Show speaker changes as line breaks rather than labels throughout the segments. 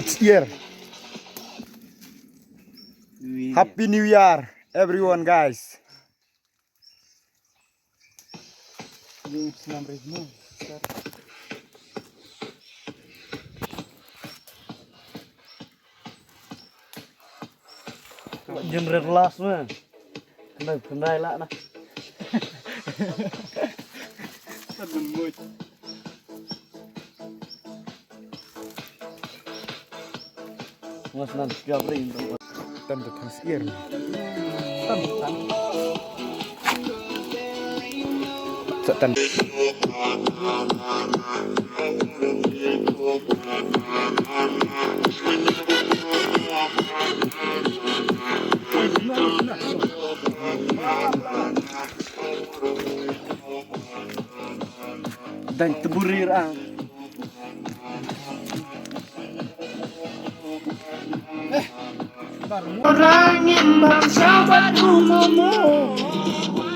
It's year. Happy New Year, everyone, guys.
Jam relas mah. Kendai lah nah. Mas nan gabring.
Tentu terus year. Setan.
Dan teburir ang.
Orang yang bangsa batu momo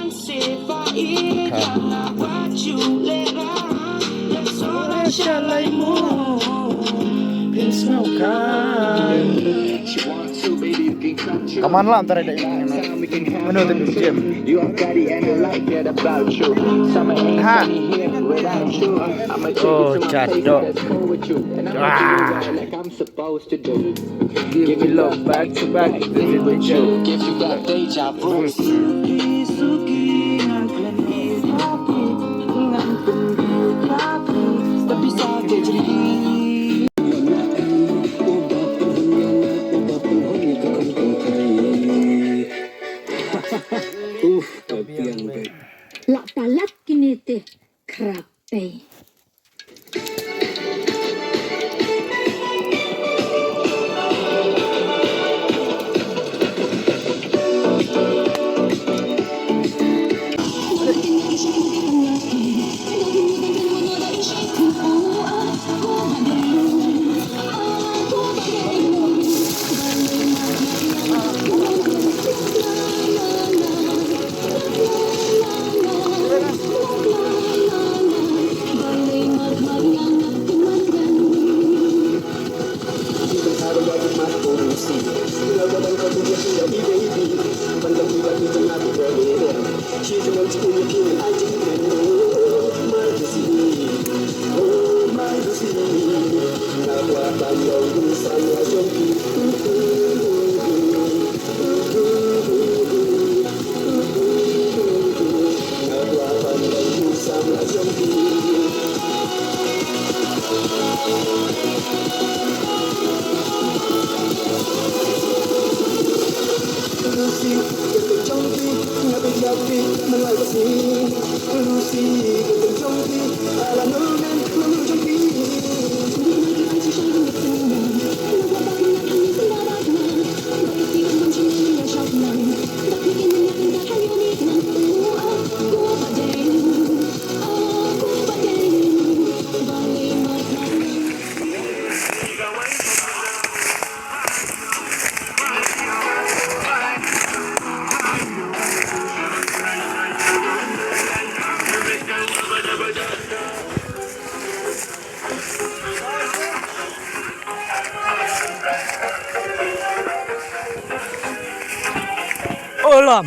Sepa ikan baju lera Dan seorang syalaimu Pinsaukan
Kaman lah antara ada menutup jam. Ha. Oh, jadok. Wah. Give me love back to back. Give you that deja vu. Tapi saja jadi
Lak palat kini teh krape.
Olam.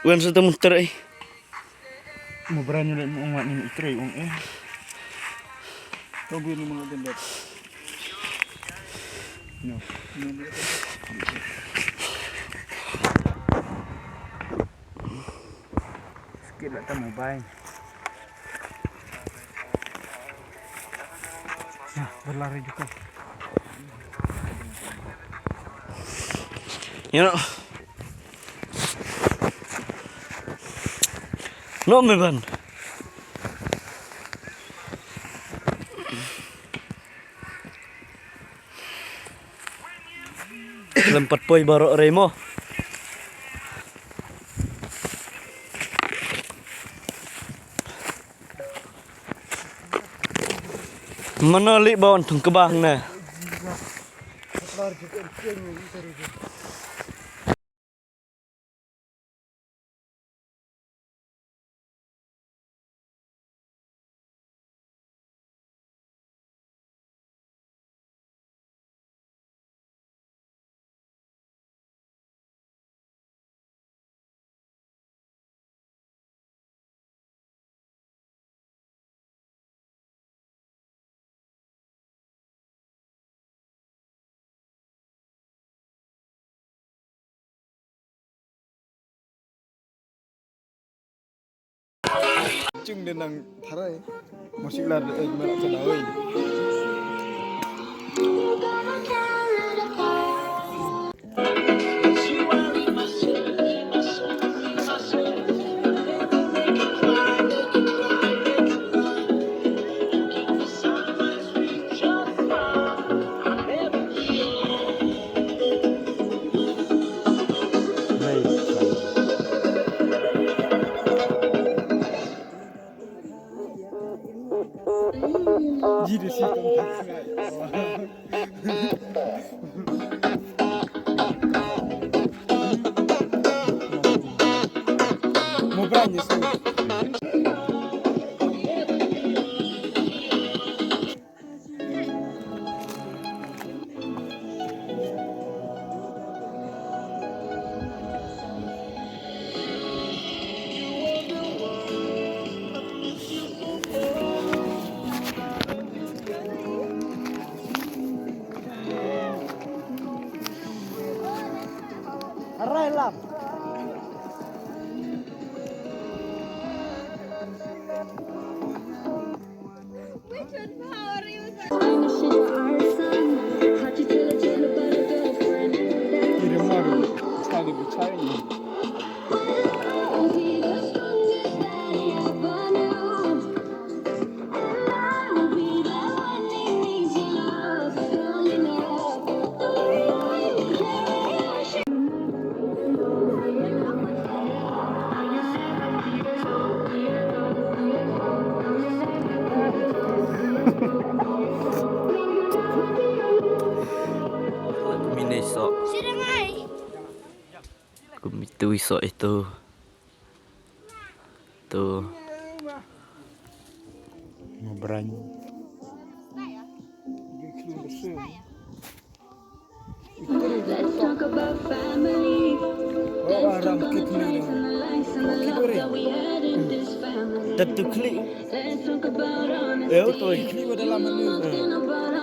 Wan sa tamo terai.
Mau berani ulit mau ngat ni itre ong eh. Tobi ni mga ganda. Sikit lah tak mobile. Nah, berlari juga.
You know. No me ban. Lempat poy baru remo. Mana li bawon tung kebang na.
Chung dia nang tharai. Musik lar merak sadawai. Ji di situ. Mau berani sih.
Aray lam.
Kirim maru. Sekali bicara.
Mini sok. Kumitu sok itu. Tuh.
Mau berani.
Let's talk about family. Let's talk about the lights and the love that we had in this family.
Tentu klik.
Let's talk about honesty.
Tuh.
Talking about